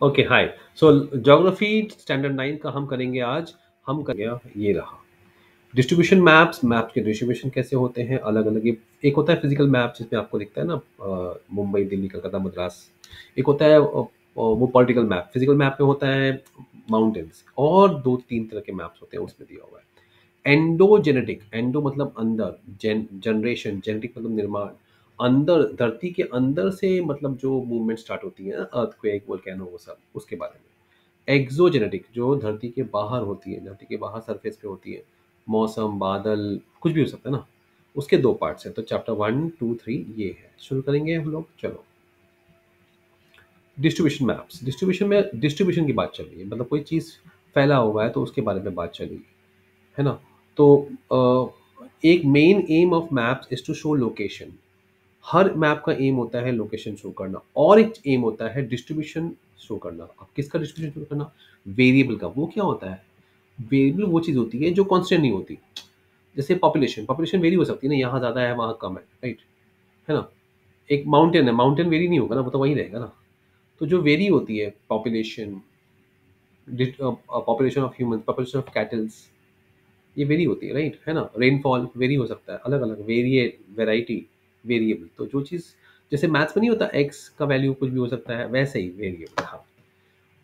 Okay hi. So geography standard 9 का हम करेंगे आज। हम करेंगे ये रहा डिस्ट्रीब्यूशन मैप्स। मैप के डिस्ट्रीब्यूशन कैसे होते हैं अलग अलग। एक होता है फिजिकल मैप जिसमें आपको दिखता है ना, मुंबई दिल्ली कलकत्ता मद्रास। एक होता है वो पॉलिटिकल मैप। फिजिकल मैप में होता है माउंटेन्स, और दो तीन तरह के मैप्स होते हैं उसमें दिया हुआ है। एंडोजेनेटिक, एंडो मतलब अंदर, जनरेशन, जेनेटिक मतलब निर्माण। अंदर धरती के अंदर से मतलब जो मूवमेंट स्टार्ट होती है, अर्थक्वेक वोल्केनो वो सब उसके बारे में। एक्सोजेनेटिक जो धरती के बाहर होती है, धरती के बाहर सरफेस पे होती है। मौसम, बादल, कुछ भी हो सकता है ना। उसके दो पार्ट्स हैं, तो चैप्टर 1 2 3 ये है। शुरू करेंगे हम लोग, चलो। Distribution maps. डिस्ट्रीब्यूशन में डिस्ट्रीब्यूशन की बात चल रही है, मतलब कोई चीज़ फैला हुआ है तो उसके बारे में बात चलेगी, है ना। तो एक main aim of maps is to show location. हर मैप का एम होता है लोकेशन शो करना, और एक एम होता है डिस्ट्रीब्यूशन शो करना। अब किसका डिस्ट्रीब्यूशन शो करना? वेरिएबल का। वो क्या होता है? वेरिएबल वो चीज़ होती है जो कांस्टेंट नहीं होती। जैसे पॉपुलेशन, पॉपुलेशन वेरी हो सकती है ना, यहाँ ज़्यादा है वहाँ कम है, राइट, है ना। एक माउंटेन है, माउंटेन वेरी नहीं होगा ना, वो तो वहीं रहेगा ना। तो जो वेरी होती है population, population of human, population of kettles, ये वेरी होती है, राइट, है ना। रेनफॉल वेरी हो सकता है, अलग अलग वेरिए, वेराइटी, वेरिएबल। तो जो चीज़ जैसे मैथ्स में नहीं होता एक्स का वैल्यू कुछ भी हो सकता है, वैसे ही वेरिएबल। हाँ।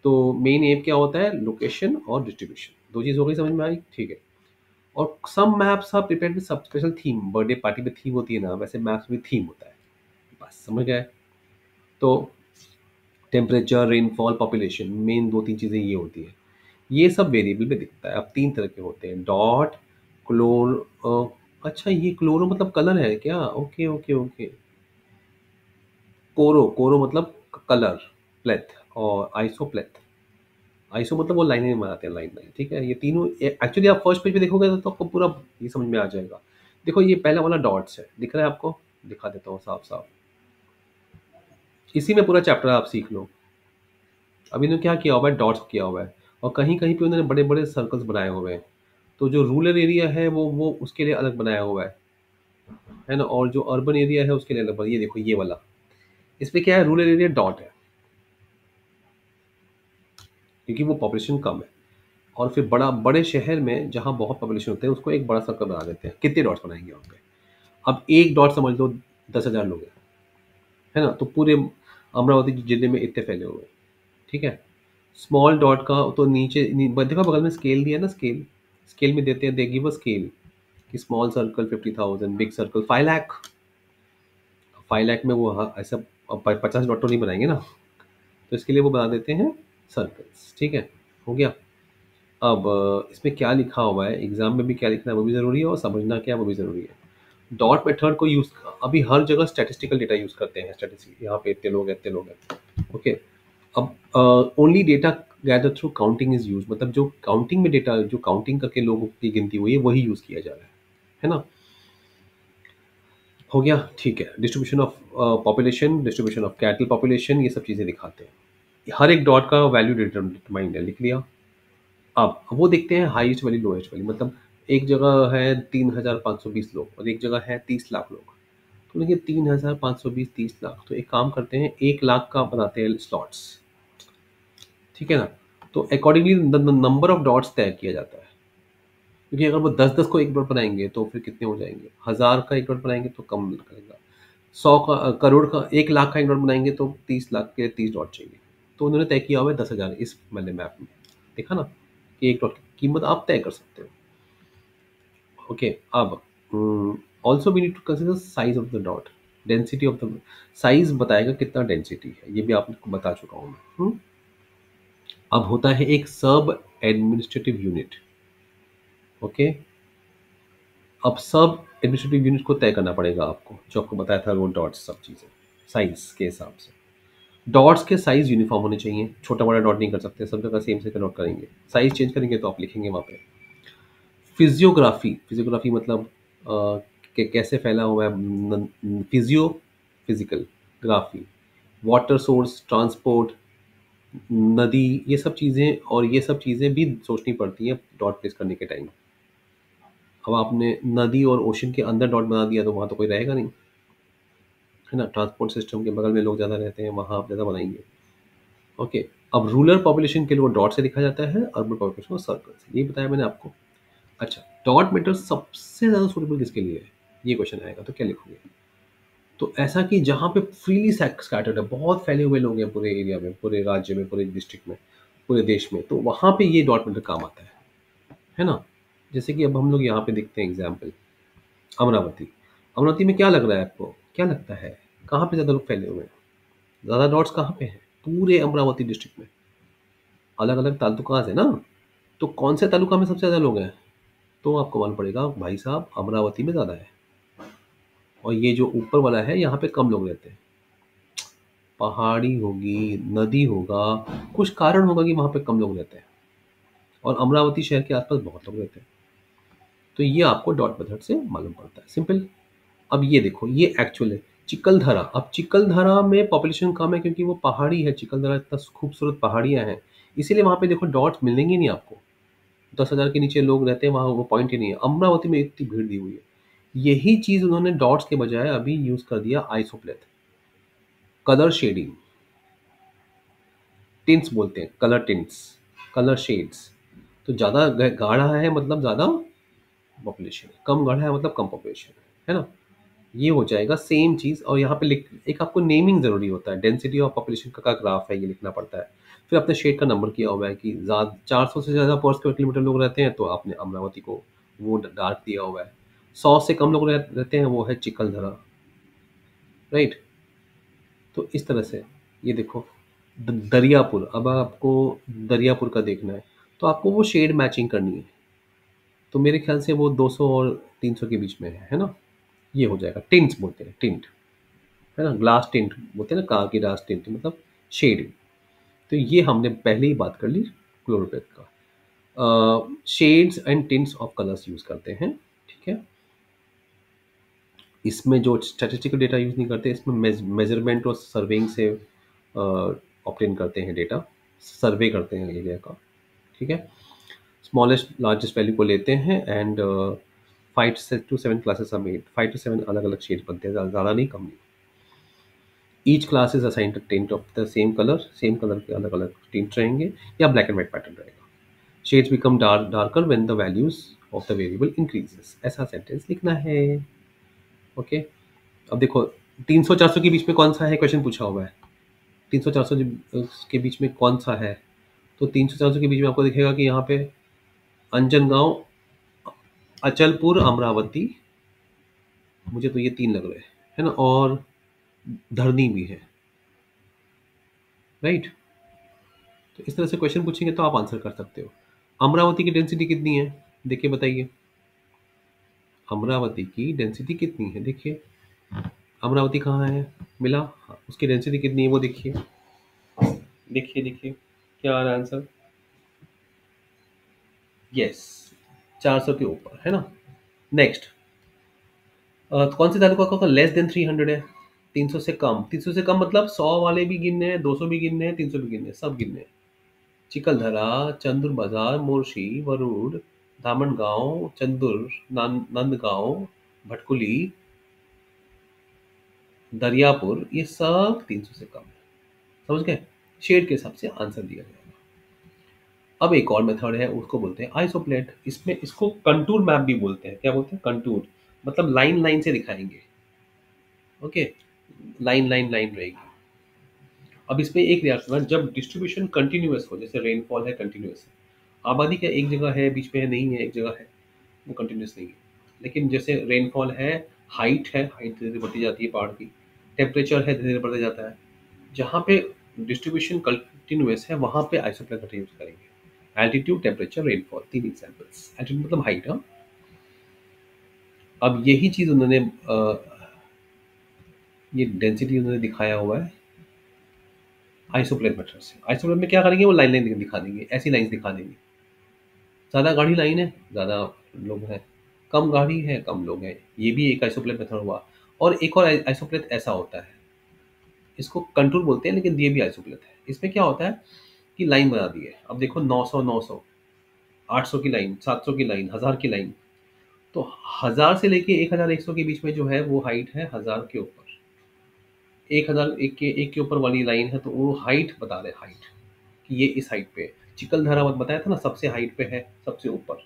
तो मेन एम क्या होता है? लोकेशन और डिस्ट्रीब्यूशन। दो चीज़ हो गई, समझ में आई? ठीक है। और सम मैप्स आर प्रिपेयर्ड विद सब स्पेशल थीम। बर्थडे पार्टी में थीम होती है ना, वैसे मैप्स में थीम होता है। बस समझ गए। तो टेम्परेचर, रेनफॉल, पॉपुलेशन, मेन दो तीन चीज़ें ये होती है। ये सब वेरिएबल में दिखता है। अब तीन तरह के होते हैं, डॉट, क्लोर। अच्छा, ये क्लोरो मतलब कलर है क्या? Okay okay okay. कोरो, कोरो मतलब कलर। प्लेथ और आइसोप्लेथ। आइसो मतलब वो लाइनें बनाते हैं, लाइन लाइन, ठीक है। ये तीनों एक्चुअली आप फर्स्ट पेज पे देखोगे तो आपको पूरा ये समझ में आ जाएगा। देखो ये पहला वाला डॉट्स है, दिख रहा है आपको? दिखा देता हूँ साफ साफ। इसी में पूरा चैप्टर आप सीख लो। अभी इन्होंने क्या किया हुआ है? डॉट्स किया हुआ है, और कहीं कहीं पे उन्होंने बड़े बड़े सर्कल्स बनाए हुए हैं। तो जो रूरल एरिया है वो उसके लिए अलग बनाया हुआ है ना। और जो अर्बन एरिया है उसके लिए अलग ये देखो ये वाला। इसमें क्या है? रूरल एरिया डॉट है, क्योंकि वो पॉपुलेशन कम है। और फिर बड़े शहर में जहाँ बहुत पॉपुलेशन होते हैं उसको एक बड़ा सर्कल बना देते हैं। कितने डॉट्स बनाएंगे वहाँ पे? अब एक डॉट समझ लो 10,000 लोग हैं, है ना। तो पूरे अमरावती जिले में इतने फैले हुए हैं, ठीक है। स्मॉल डॉट का तो देखो बगल में स्केल दिया है ना, स्केल। स्केल में देते हैं, दे गिव अ स्केल कि small circle 50,000, big circle 5 lakh. 5 lakh में वो ऐसा 50 डॉट तो नहीं बनाएंगे ना। तो इसके लिए वो बना देते हैं सर्कल्स, ठीक है। हो गया। अब इसमें क्या लिखा हुआ है, एग्जाम में भी क्या लिखना है वो भी ज़रूरी है, और समझना क्या है वो भी ज़रूरी है। डॉट मेथड को यूज़, अभी हर जगह स्टैटिस्टिकल डेटा यूज़ करते हैं। स्टैटिस्टिक, यहाँ पे इतने लोग हैं, इतने लोग हैं, ओके। अब only data gather through counting is use, मतलब जो काउंटिंग में डेटा, जो काउंटिंग करके लोगों की गिनती हुई है वही यूज़ किया जा रहा है ना। हो गया, ठीक है। Distribution of population, distribution of cattle population, ये सब चीज़ें दिखाते हैं। हर एक डॉट का वैल्यू डिटरमाइंड है, लिख लिया। अब वो देखते हैं हाईएस्ट वैल्यू लोएस्ट वैल्यू, मतलब एक जगह है 3,520 लोग और एक जगह है 30 लाख लोग। तो देखिए 3,520, 30 लाख, तो एक काम करते हैं 1 लाख का बनाते हैं स्लॉट्स, ठीक है ना। तो अकॉर्डिंगली नंबर ऑफ डॉट्स तय किया जाता है। क्योंकि अगर वो 10-10 को एक डॉट बनाएंगे तो फिर कितने हो जाएंगे? 1,000 का एक डॉट बनाएंगे तो कम करेगा। 100 का, करोड़ का, 1 लाख का एक डॉट बनाएंगे तो 30 लाख के 30 डॉट चाहिए। तो उन्होंने तय किया हुआ है 10,000 इस मैंने मैप में। देखा ना कि एक डॉट की कीमत आप तय कर सकते हो। ओके। अब also we need to consider size of the dot, density of the. Size बताएगा कितना डेंसिटी है, ये भी आपको बता चुका हूँ मैं। अब होता है एक सब एडमिनिस्ट्रेटिव यूनिट, ओके। अब सब एडमिनिस्ट्रेटिव यूनिट को तय करना पड़ेगा आपको, जो आपको बताया था वो डॉट्स सब चीज़ें साइज के हिसाब से। डॉट्स के साइज यूनिफॉर्म होने चाहिए, छोटा बड़ा डॉट नहीं कर सकते, सब जगह सेम से डॉट करेंगे। साइज चेंज करेंगे तो आप लिखेंगे वहाँ पे। फिजियोग्राफी, फिजियोग्राफी मतलब कि कैसे फैला हुआ है। Physio, physical, graphy, water source, transport, नदी, ये सब चीज़ें, और ये सब चीज़ें भी सोचनी पड़ती हैं डॉट प्लेस करने के टाइम। अब आपने नदी और ओशन के अंदर डॉट बना दिया तो वहाँ तो कोई रहेगा नहीं, है ना। ट्रांसपोर्ट सिस्टम के बगल में लोग ज़्यादा रहते हैं, वहाँ आप ज़्यादा बनाएंगे, ओके। अब रूरल पॉपुलेशन के लिए वो डॉट से लिखा जाता है, अर्बन पॉपुलेशन को सर्कल से। ये बताया मैंने आपको। अच्छा, डॉट मेथड सबसे ज़्यादा सूटेबल किसके लिए है? ये क्वेश्चन आएगा तो क्या लिखोगे? तो ऐसा कि जहाँ पे फ्रीली स्कैटर्ड है, बहुत फैले हुए लोग हैं पूरे एरिया में, पूरे राज्य में, पूरे डिस्ट्रिक्ट में, पूरे देश में, तो वहाँ पे ये डॉट मेथड काम आता है ना? जैसे कि अब हम लोग यहाँ पे देखते हैं एग्जाम्पल, अमरावती। अमरावती में क्या लग रहा है आपको? क्या लगता है? कहाँ पे ज़्यादा लोग फैले हुए हैं? ज़्यादा डॉट्स कहाँ पे हैं? पूरे अमरावती डिस्ट्रिक्ट में। अलग अलग तालुकाज है ना, तो कौन से तालुका में सबसे ज़्यादा लोग हैं? तो आपको मालूम पड़ेगा भाई साहब अमरावती में ज़्यादा है, और ये जो ऊपर वाला है यहाँ पे कम लोग रहते हैं। पहाड़ी होगी, नदी होगा, कुछ कारण होगा कि वहाँ पे कम लोग रहते हैं, और अमरावती शहर के आसपास बहुत लोग रहते हैं। तो ये आपको डॉट मेथड से मालूम पड़ता है, सिंपल। अब ये देखो, ये एक्चुअल है चिकलधारा। अब चिकलधारा में पॉपुलेशन कम है क्योंकि वो पहाड़ी है, चिकलधारा इतना खूबसूरत पहाड़ियाँ हैं, इसीलिए वहाँ पे देखो डॉट्स मिलेंगे नहीं आपको। 10,000 के नीचे लोग रहते हैं वहाँ, वो पॉइंट ही नहीं है। अमरावती में इतनी भीड़ दी हुई है। यही चीज़ उन्होंने डॉट्स के बजाय अभी यूज़ कर दिया आइसोप्लेथ, कलर शेडिंग, टिंट्स बोलते हैं, कलर टिंट्स, कलर शेड्स। तो ज़्यादा गाढ़ा है मतलब ज़्यादा पॉपुलेशन है, कम गाढ़ा है मतलब कम पॉपुलेशन है ना? ये हो जाएगा सेम चीज़। और यहाँ पे लिख, एक आपको नेमिंग ज़रूरी होता है, डेंसिटी ऑफ पॉपुलेशन का ग्राफ है, ये लिखना पड़ता है। फिर आपने शेड का नंबर किया हुआ है कि 400 से ज़्यादा पर स्क्वायर किलोमीटर लोग रहते हैं तो आपने अमरावती को वो डार्क दिया हुआ है। 100 से कम लोग रहते हैं वो है चिकलधरा, राइट? तो इस तरह से ये देखो, दरियापुर। अब आपको दरियापुर का देखना है तो आपको वो शेड मैचिंग करनी है, तो मेरे ख्याल से वो 200 और 300 के बीच में है ना? ये हो जाएगा, टिंट्स बोलते हैं, टिंट है ना, ग्लास टिंट बोलते हैं ना, कार की ग्लास टिंट मतलब शेड। तो ये हमने पहले ही बात कर ली क्लोरोपेथ का। Shades and tints of colours use करते हैं, ठीक है। इसमें जो स्टैटिस्टिकल डेटा यूज नहीं करते, इसमें मेजरमेंट और सर्वेइंग से ऑप्टेन करते हैं डेटा, सर्वे करते हैं एरिया का, ठीक है। स्मॉलेस्ट लार्जेस्ट वैल्यू को लेते हैं and 5 to 7 classes are made, 5 to 7 अलग अलग शेड बनते हैं, ज़्यादा नहीं कम नहीं। Each class is assigned tent of the same colour के अलग अलग टेंट रहेंगे, या ब्लैक एंड व्हाइट पैटर्न रहेगा। Shades become darker when the values of the variable increases, ऐसा सेंटेंस लिखना है। ओके, अब देखो 300-400 के बीच में कौन सा है, क्वेश्चन पूछा हुआ है। 300-400 के बीच में कौन सा है? तो 300-400 के बीच में आपको दिखेगा कि यहाँ पे अंजनगांव, अचलपुर, अमरावती, मुझे तो ये 3 लग रहे हैं, है ना, और धरनी भी है, राइट? तो इस तरह से क्वेश्चन पूछेंगे तो आप आंसर कर सकते हो। अमरावती की डेंसिटी कितनी है, देखिए बताइए। अमरावती की डेंसिटी कितनी है, देखिए। अमरावती कहाँ है, मिला? हाँ, उसकी डेंसिटी कितनी है वो देखिए, देखिए देखिए, क्या आ रहा है आंसर? यस, 400 के ऊपर, है ना। नेक्स्ट, कौन से तालुका का लेस देन 300 है? 300 से कम, 300 से कम मतलब 100 वाले भी गिनने हैं, 200 भी गिनने हैं, 300 भी गिनने हैं, सब गिनने हैं। चिकलधरा, चंदुर बाजार, मोर्शी, वरुड, धामनगांव, चंदुर, नंदगांव, भटकुली, दरियापुर, ये सब 300 से कम है। समझ गए? शेड के हिसाब से आंसर दिया जाएगा। अब एक और मेथड है, उसको बोलते हैं आइसोप्लेट। इसमें इसको कंटूर मैप भी बोलते हैं। क्या बोलते हैं? कंटूर, मतलब लाइन लाइन से दिखाएंगे। ओके, लाइन लाइन लाइन रहेगी। अब इसमें एक रिएक्शन है, जब डिस्ट्रीब्यूशन कंटिन्यूअस हो, जैसे रेनफॉल है कंटिन्यूअस है, आबादी क्या एक जगह है, बीच में है नहीं है, एक जगह है, वो कंटिन्यूअस नहीं है। लेकिन जैसे रेनफॉल है, हाइट है, हाइट धीरे धीरे बढ़ती जाती है पहाड़ की, टेम्परेचर है धीरे धीरे बढ़ता जाता है, जहाँ पे डिस्ट्रीब्यूशन कंटिन्यूअस है वहाँ पे आइसोप्लेन का यूज करेंगे। Altitude, temperature, rainfall, 3 examples. Altitude मतलब हाइट। हाँ, अब यही चीज़ उन्होंने ये डेंसिटी उन्होंने दिखाया हुआ है आइसोप्लेन मेथड से। आइसोप्लेन में क्या करेंगे, वो लाइन लाइन दिखा देंगे, ऐसी लाइन्स दिखा देंगे। ज़्यादा गाढ़ी लाइन है, ज़्यादा लोग हैं, कम गाढ़ी है, कम लोग हैं, ये भी एक आइसोप्लेन मेथड हुआ। और एक और आइसोप्लेन ऐसा होता है, इसको कंटूर बोलते हैं, लेकिन ये भी आइसोप्लेन है। इसमें क्या होता है कि लाइन बना दी है, अब देखो 900 900, 800 की लाइन, 700 की लाइन, 1000 की लाइन। तो 1000 से लेके 1100 के बीच में जो है वो हाइट है 1000 के ऊपर। 1001 के ऊपर वाली लाइन है तो वो हाइट बता रहे, हाइट ये इस हाइट पे है। चिखलदरा बताया था ना सबसे हाइट पे है, सबसे ऊपर।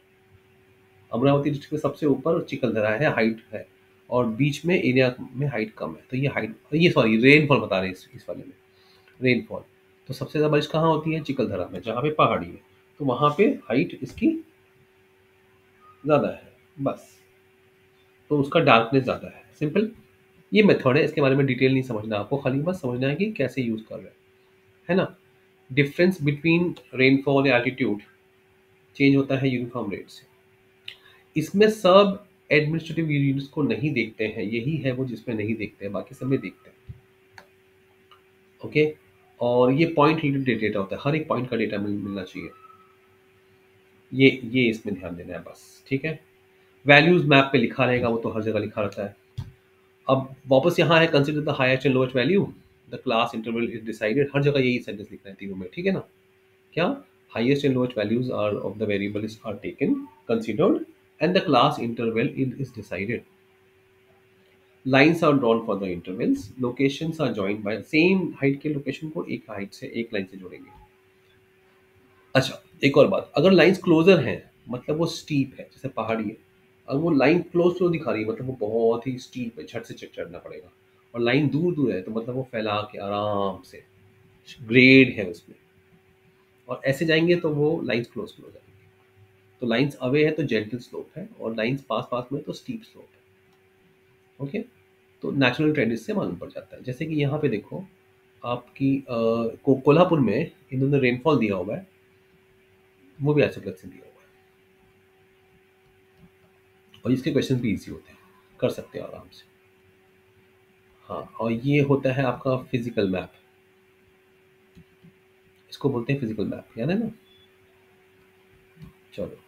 अमरावती डिस्ट्रिक्ट में सबसे ऊपर चिखलदरा है, हाइट है। और बीच में एरिया में हाइट कम है, तो ये हाइट, ये सॉरी रेनफॉल बता रहे हैं इस वाले में, रेनफॉल। तो सबसे ज़्यादा बारिश कहाँ होती है? चिखलदरा में, जहाँ पे पहाड़ी है। तो वहाँ पे हाइट इसकी ज़्यादा है, बस। तो उसका डार्कनेस ज़्यादा है, सिंपल। ये मेथड है, इसके बारे में डिटेल नहीं समझना आपको, खाली बस समझना है कि कैसे यूज़ कर रहे हैं, है ना। डिफरेंस बिटवीन रेनफॉल या एल्टीट्यूड चेंज होता है यूनिफॉर्म रेट से। इसमें सब एडमिनिस्ट्रेटिव यूनिट्स को नहीं देखते हैं, यही है वो जिसमें नहीं देखते हैं, बाकी सब में देखते हैं। ओके। और ये पॉइंट रिलेटेड डेटा होता है, हर एक पॉइंट का डेटा मिलना चाहिए। ये इसमें ध्यान देना है बस, ठीक है। वैल्यूज मैप पे लिखा रहेगा, वो तो हर जगह लिखा रहता है। अब वापस यहाँ है, consider the highest and lowest value, the class interval is decided, हर जगह यही सेंटेंस लिखना है तीनों में, ठीक है ना। क्या? Highest and lowest values are of the variables are taken, considered, and the class interval is decided. Lines are drawn for the intervals, locations are joined by same height के लोकेशन को एक हाइट से, एक line से जोड़ेंगे। अच्छा, एक और बात, अगर लाइन्स क्लोजर हैं मतलब वो स्टीप है, जैसे पहाड़ी है, अब वो लाइन क्लोज तो दिखा रही है मतलब वो बहुत ही स्टीप है, झट से चढ़ना पड़ेगा। और लाइन दूर दूर है तो मतलब वो फैला के आराम से, ग्रेड है उसमें। और ऐसे जाएंगे तो वो लाइन्स क्लोज क्लोज आएंगे। तो लाइन्स अवे है तो जेंटल स्लोप है, और लाइन्स पास पास में तो स्टीप स्लोप है। ओके। तो नेचुरल ट्रेंड इससे मालूम पड़ जाता है। जैसे कि यहाँ पे देखो, आपकी कोल्हापुर में इन्होंने रेनफॉल दिया हुआ है, वो भी ऐसे से दिया हुआ है। और इसके क्वेश्चन भी इजी होते हैं, कर सकते हैं आराम से। हाँ, और ये होता है आपका फिजिकल मैप, इसको बोलते हैं फिजिकल मैप, याद है ना। चलो,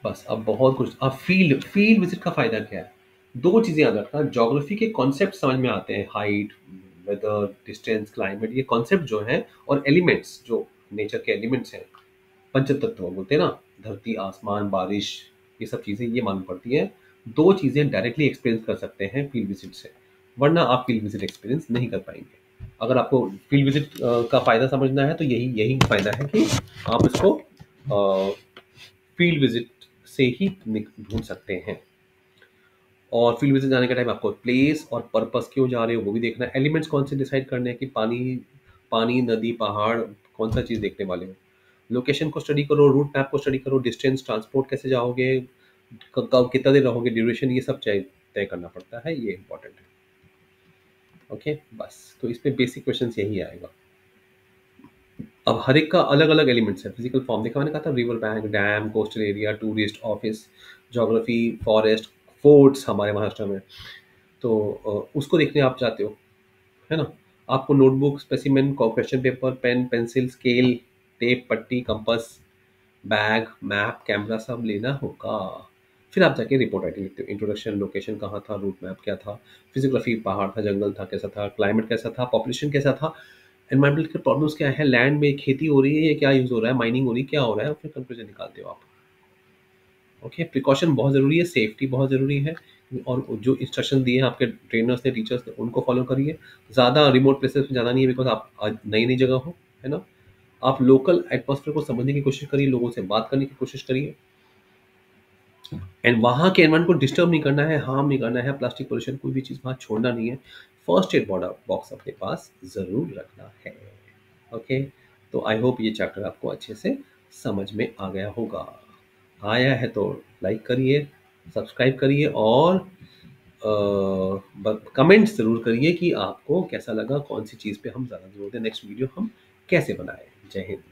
बस अब बहुत कुछ। अब फील्ड फील्ड विजिट का फायदा क्या है? दो चीजें याद रखना, ज्योग्राफी के कॉन्सेप्ट समझ में आते हैं, हाइट, वेदर, डिस्टेंस, क्लाइमेट, ये कॉन्सेप्ट जो है, और एलिमेंट्स जो नेचर के एलिमेंट्स हैं, पंचतत्व बोलते हैं ना, धरती, आसमान, बारिश, ये सब चीजें ये मालूम पड़ती है। दो चीजें डायरेक्टली एक्सपीरियंस कर सकते हैं फील्ड विजिट से, वरना आप फील्ड विजिट एक्सपीरियंस नहीं कर पाएंगे। अगर आपको फील्ड विजिट का फायदा समझना है तो यही यही फायदा है कि आप इसको फील्ड विजिट से ही ढूंढ सकते हैं। और फील्ड विजिट जाने का टाइम आपको प्लेस और पर्पस क्यों जा रहे हो वो भी देखना है, एलिमेंट्स कौन से डिसाइड करने हैं कि पानी, पानी, नदी, पहाड़, कौन सा चीज़ देखने वाले हो। लोकेशन को स्टडी करो, रूट मैप को स्टडी करो, डिस्टेंस, ट्रांसपोर्ट कैसे जाओगे, कब कितना देर रहोगे, ड्यूरेशन, ये सब तय करना पड़ता है, ये इंपॉर्टेंट है। ओके, बस तो इसमें बेसिक क्वेश्चन यही आएगा। अब हर एक का अलग अलग एलिमेंट्स है, फिजिकल फॉर्म देखा मैंने, कहा था river bank, dam, coastal area, tourist office, geography, forest, forts हमारे महाराष्ट्र में। तो उसको देखने आप चाहते हो, है ना। आपको notebook, specimen, question paper, pen, pencil, scale, tape, पट्टी, कंपास, बैग, मैप, कैमरा सब लेना होगा। फिर आप जाके रिपोर्ट राइटिंग लिखते हो, इंट्रोडक्शन, लोकेशन कहाँ था, रूट मैप क्या था, फिजियोग्राफी, पहाड़ था, जंगल था, कैसा था, क्लाइमेट कैसा था, पॉपुलेशन कैसा था, एनवायरमेंटल के प्रॉब्लम्स क्या है, लैंड में खेती हो रही है या क्या यूज़ हो रहा है, माइनिंग हो रही है, क्या हो रहा है, और फिर कंक्लूजन निकालते हो आप। ओके, प्रिकॉशन बहुत ज़रूरी है, सेफ्टी बहुत ज़रूरी है। और जो इंस्ट्रक्शन दिए हैं आपके ट्रेनर्स ने, टीचर्स ने, उनको फॉलो करिए। ज़्यादा रिमोट प्लेसेस में जाना नहीं है, बिकॉज आप आज नई नई जगह हो, है ना। आप लोकल एटमॉस्फेयर को समझने की कोशिश करिए, लोगों से बात करने की कोशिश करिए, एंड वहाँ के एनवायरमेंट को डिस्टर्ब नहीं करना है, हार्म नहीं करना है, प्लास्टिक पोल्यूशन कोई भी चीज़ वहाँ छोड़ना नहीं है। फर्स्ट एड बॉक्स अपने पास ज़रूर रखना है। ओके। तो आई होप ये चैप्टर आपको अच्छे से समझ में आ गया होगा। आया है तो लाइक करिए, सब्सक्राइब करिए, और कमेंट्स ज़रूर करिए कि आपको कैसा लगा, कौन सी चीज़ पे हम ज़्यादा जोर दें, नेक्स्ट वीडियो हम कैसे बनाएं। जय हिंद।